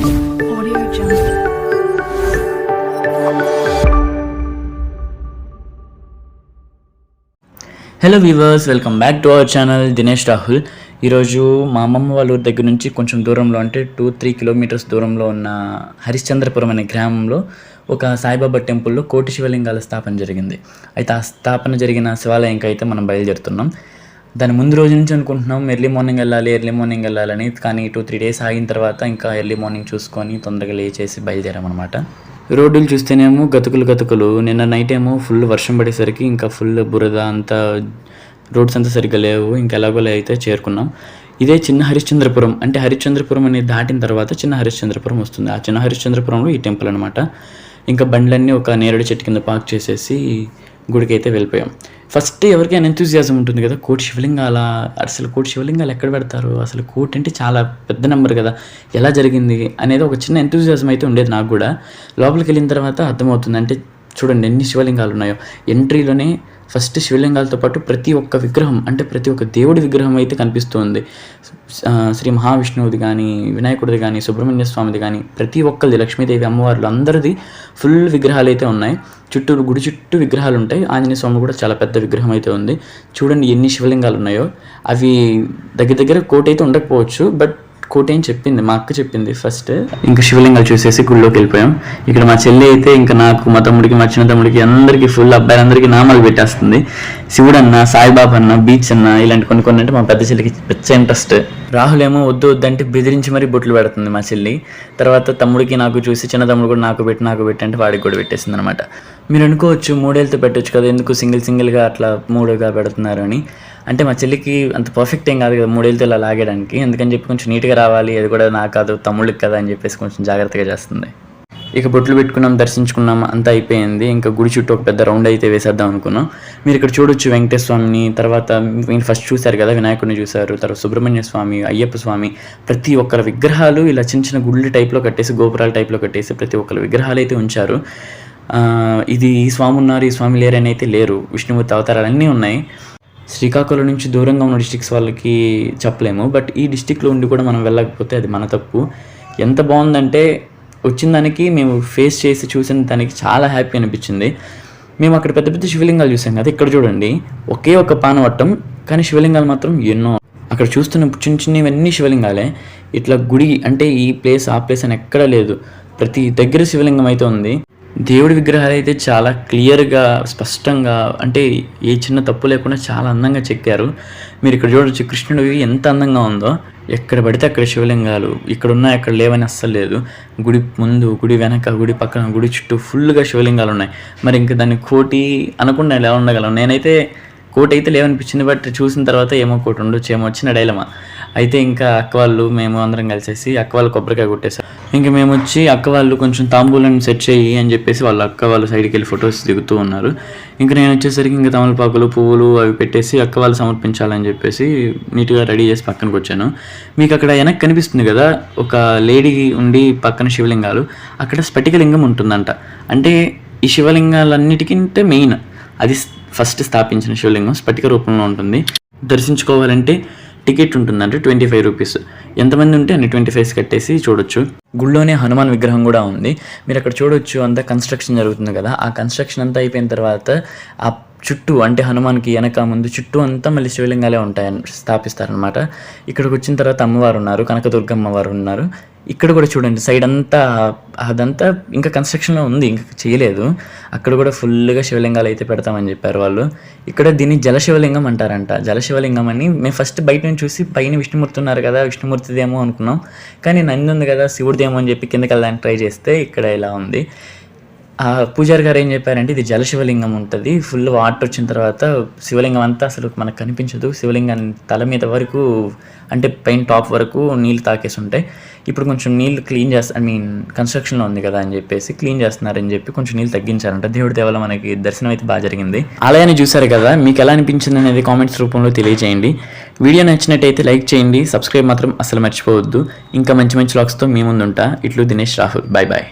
Audio Jungle. Hello viewers, welcome back to our channel Dinesh Rahul. ఈరోజు మా అమ్మమ్మ వాళ్ళ ఊరి దగ్గర నుంచి కొంచెం దూరంలో, అంటే 2-3 కిలోమీటర్స్ దూరంలో ఉన్న హరిశ్చంద్రపురం అనే గ్రామంలో ఒక సాయిబాబా టెంపుల్లో కోటి శివలింగాల స్థాపన జరిగింది. అయితే ఆ స్థాపన జరిగిన శివాలయంకి అయితే మనం బయలుదేరుతున్నాం. దాని ముందు రోజు నుంచి అనుకుంటున్నాం ఎర్లీ మార్నింగ్ వెళ్ళాలని, కానీ 2-3 డేస్ ఆగిన తర్వాత ఇంకా ఎర్లీ మార్నింగ్ చూసుకొని తొందరగా లేచేసి బయలుదేరామన్నమాట. రోడ్డులు చూస్తేనేమో గతుకులు. నిన్న నైట్ ఏమో ఫుల్ వర్షం పడేసరికి ఇంకా ఫుల్ బురద అంతా, రోడ్స్ అంతా సరిగ్గా లేవు. ఇంకా ఎలాగోలా అయితే చేరుకున్నాం. ఇదే చిన్న హరిశ్చంద్రపురం, అంటే హరిశ్చంద్రపురం అనేది దాటిన తర్వాత చిన్న హరిశ్చంద్రపురం వస్తుంది. ఆ చిన్న హరిశ్చంద్రపురంలో ఈ టెంపుల్ అనమాట. ఇంకా బండ్లన్నీ ఒక నేరేడు చెట్టు కింద పార్క్ చేసేసి గుడికి అయితే వెళ్ళిపోయాం. ఫస్ట్ ఎవరికైనా ఎంతూజియాజం ఉంటుంది కదా, కోటి శివలింగాల, అసలు కోటి శివలింగాలు ఎక్కడ పెడతారు, అసలు కోటి అంటే చాలా పెద్ద నెంబర్ కదా, ఎలా జరిగింది అనేది ఒక చిన్న ఎంతూజియాజం అయితే ఉండేది నాకు కూడా. లోపలికి వెళ్ళిన తర్వాత అర్థమవుతుంది. అంటే చూడండి ఎన్ని శివలింగాలు ఉన్నాయో. ఎంట్రీలోనే ఫస్ట్ శివలింగాలతో పాటు ప్రతి ఒక్క విగ్రహం, అంటే ప్రతి ఒక్క దేవుడి విగ్రహం అయితే కనిపిస్తుంది. శ్రీ మహావిష్ణువుది కానీ, వినాయకుడిది కానీ, సుబ్రహ్మణ్య స్వామిది కానీ, ప్రతి ఒక్కరిది, లక్ష్మీదేవి అమ్మవార్లు అందరిది ఫుల్ విగ్రహాలు అయితే ఉన్నాయి. గుడి చుట్టూ విగ్రహాలు ఉంటాయి. ఆంజనేయ స్వామి కూడా చాలా పెద్ద విగ్రహం అయితే ఉంది. చూడండి ఎన్ని శివలింగాలు ఉన్నాయో. అవి దగ్గర కోటి అయితే ఉండకపోవచ్చు, బట్ కోటి అని చెప్పింది, మా అక్క చెప్పింది ఫస్ట్. ఇంకా శివలింగాలు చూసేసి గుళ్ళోకి వెళ్ళిపోయాం. ఇక్కడ మా చెల్లి అయితే ఇంకా నాకు, మా తమ్ముడికి, మా చిన్న తమ్ముడికి అందరికీ, ఫుల్ అబ్బాయిలందరికీ నామాలు పెట్టేస్తుంది. శివుడు అన్న, సాయిబాబా అన్న, బీచ్ అన్న, ఇలాంటి కొన్ని అంటే మా పెద్ద చెల్లికి పెద్ద ఇంట్రెస్ట్. రాహుల్ ఏమో వద్దు అంటే బెదిరించి మరీ బొట్లు పెడుతుంది మా చెల్లి. తర్వాత తమ్ముడికి నాకు చూసి, చిన్న తమ్ముడు కూడా నాకు పెట్టి అంటే వాడికి కూడా పెట్టేసింది అనమాట. మీరు అనుకోవచ్చు 3 ఏళ్ళతో పెట్టొచ్చు కదా, ఎందుకు సింగిల్గా అట్లా 3గా పెడుతున్నారు అని. అంటే మా చెల్లికి అంత పర్ఫెక్ట్ ఏం కాదు కదా 3 ఏళ్ళతో ఇలా లాగడానికి, అందుకని చెప్పి కొంచెం నీట్గా రావాలి, అది కూడా నాకు కాదు తమ్ముళ్ళకి కదా అని చెప్పేసి కొంచెం జాగ్రత్తగా చేస్తుంది. ఇక బొట్లు పెట్టుకున్నాం, దర్శించుకున్నాం, అంతా అయిపోయింది. ఇంకా గుడి చుట్టూ ఒక పెద్ద రౌండ్ అయితే వేసేద్దాం అనుకున్నాం. మీరు ఇక్కడ చూడొచ్చు వెంకటేశ్వర స్వామిని, తర్వాత మీరు ఫస్ట్ చూశారు కదా వినాయకుడిని చూశారు, తర్వాత సుబ్రహ్మణ్య స్వామి, అయ్యప్ప స్వామి, ప్రతి ఒక్కరి విగ్రహాలు ఇలా చిన్న గుళ్ళు టైప్లో కట్టేసి, గోపురాల టైప్లో కట్టేసి ప్రతి ఒక్కరి విగ్రహాలు అయితే ఉంచారు. ఇది ఈ స్వామి ఉన్నారు, ఈ స్వామి లేరని అయితే లేరు. విష్ణుమూర్తి అవతారాలు అన్నీ ఉన్నాయి. శ్రీకాకుళం నుంచి దూరంగా ఉన్న డిస్ట్రిక్ట్స్ వాళ్ళకి చెప్పలేము, బట్ ఈ డిస్ట్రిక్ట్లో ఉండి కూడా మనం వెళ్ళకపోతే అది మన తప్పు. ఎంత బాగుందంటే వచ్చిన దానికి, మేము ఫేస్ చేసి చూసిన దానికి చాలా హ్యాపీ అనిపించింది. మేము అక్కడ పెద్ద పెద్ద శివలింగాలు చూసాం కదా, ఇక్కడ చూడండి ఒకే ఒక పానవట్టం, కానీ శివలింగాలు మాత్రం ఎన్నో. అక్కడ చూస్తున్న చిన్నవన్నీ శివలింగాలే. ఇట్లా గుడి అంటే ఈ ప్లేస్ ఆ ప్లేస్ అని ఎక్కడా లేదు, ప్రతి దగ్గర శివలింగం అయితే ఉంది. దేవుడి విగ్రహాలు అయితే చాలా క్లియర్గా, స్పష్టంగా, అంటే ఏ చిన్న తప్పు లేకుండా చాలా అందంగా చెక్కారు. మీరు ఇక్కడ చూడొచ్చు కృష్ణుడివి ఎంత అందంగా ఉందో. ఎక్కడ పడితే అక్కడ శివలింగాలు, ఇక్కడ ఉన్నాయి అక్కడ లేవని అస్సలు లేదు. గుడి ముందు, గుడి వెనక, గుడి పక్కన, గుడి చుట్టూ ఫుల్గా శివలింగాలు ఉన్నాయి. మరి ఇంకా దాన్ని కోటి అనకుండా ఎలా ఉండగలం? నేనైతే కోటి అయితే లేవనిపించింది, బట్ చూసిన తర్వాత ఏమో కోటి ఉండొచ్చు, ఏమో వచ్చిన డైలమా. అయితే ఇంకా అక్క వాళ్ళు, మేము అందరం కలిసేసి అక్క వాళ్ళు కొబ్బరికాయ కొట్టేశారు. ఇంకా మేము వచ్చి అక్క వాళ్ళు కొంచెం తాంబూలం సెట్ చేయి అని చెప్పేసి వాళ్ళ అక్క వాళ్ళు సైడ్కి వెళ్ళి ఫొటోస్ దిగుతూ ఉన్నారు. ఇంకా నేను వచ్చేసరికి ఇంకా తమలపాకులు, పువ్వులు అవి పెట్టేసి అక్క వాళ్ళు సమర్పించాలని చెప్పేసి నీట్గా రెడీ చేసి పక్కనకి వచ్చాను. మీకు అక్కడ వెనక్కి కనిపిస్తుంది కదా ఒక లేడీ ఉండి పక్కన శివలింగాలు, అక్కడ స్ఫటికలింగం ఉంటుందంట. అంటే ఈ శివలింగాలన్నిటికంటే మెయిన్ అది ఫస్ట్ స్థాపించిన శివలింగం స్ఫటిక రూపంలో ఉంటుంది. దర్శించుకోవాలంటే టికెట్ ఉంటుందంటే 25 రూపీస్. ఎంతమంది ఉంటే అన్ని 25 కట్టేసి చూడొచ్చు. గుళ్ళోనే హనుమాన్ విగ్రహం కూడా ఉంది. మీరు అక్కడ చూడొచ్చు, అంతా కన్స్ట్రక్షన్ జరుగుతుంది కదా, ఆ కన్స్ట్రక్షన్ అంతా అయిపోయిన తర్వాత ఆ చుట్టూ, అంటే హనుమాన్కి వెనక ముందు చుట్టూ అంతా మళ్ళీ శివలింగాలే ఉంటాయని స్థాపిస్తారనమాట. ఇక్కడికి వచ్చిన తర్వాత అమ్మవారు ఉన్నారు, కనకదుర్గమ్మ వారు ఉన్నారు. ఇక్కడ కూడా చూడండి సైడ్ అంతా, అదంతా ఇంకా కన్స్ట్రక్షన్లో ఉంది, ఇంకా చేయలేదు. అక్కడ కూడా ఫుల్గా శివలింగాలు అయితే పెడతామని చెప్పారు వాళ్ళు. ఇక్కడ దీన్ని జలశివలింగం అంటారంట. జలశివలింగం అని మేము ఫస్ట్ బయట నుంచి చూసి పైన విష్ణుమూర్తి ఉన్నారు కదా, విష్ణుమూర్తిదేమో అనుకున్నాం. కానీ నంది ఉంది కదా, శివుడిదేమో అని చెప్పి కిందకి వెళ్ళడానికి ట్రై చేస్తే ఇక్కడ ఇలా ఉంది. ఆ పూజారి గారు ఏం చెప్పారంటే ఇది జలశివలింగం ఉంటుంది, ఫుల్ వాటర్ వచ్చిన తర్వాత శివలింగం అంతా అసలు మనకు కనిపించదు, శివలింగం తల మీద వరకు, అంటే పైన టాప్ వరకు నీళ్ళు తాకేసి ఉంటాయి. ఇప్పుడు కొంచెం నీళ్ళు క్లీన్ కన్స్ట్రక్షన్లో ఉంది కదా అని చెప్పేసి క్లీన్ చేస్తున్నారని చెప్పి కొంచెం నీళ్ళు తగ్గించారంట. దేవుడి దేవాల మనకి దర్శనం అయితే బాగా జరిగింది. ఆలయాన్ని చూసారు కదా, మీకు ఎలా అనిపించింది అనేది కామెంట్స్ రూపంలో తెలియజేయండి. వీడియో నచ్చినట్టయితే లైక్ చేయండి, సబ్స్క్రైబ్ మాత్రం అసలు మర్చిపోవద్దు. ఇంకా మంచి వ్లాగ్స్తో మీ ముందు ఉంటా. ఇట్లు దినేష్ రాహుల్, బాయ్ బాయ్.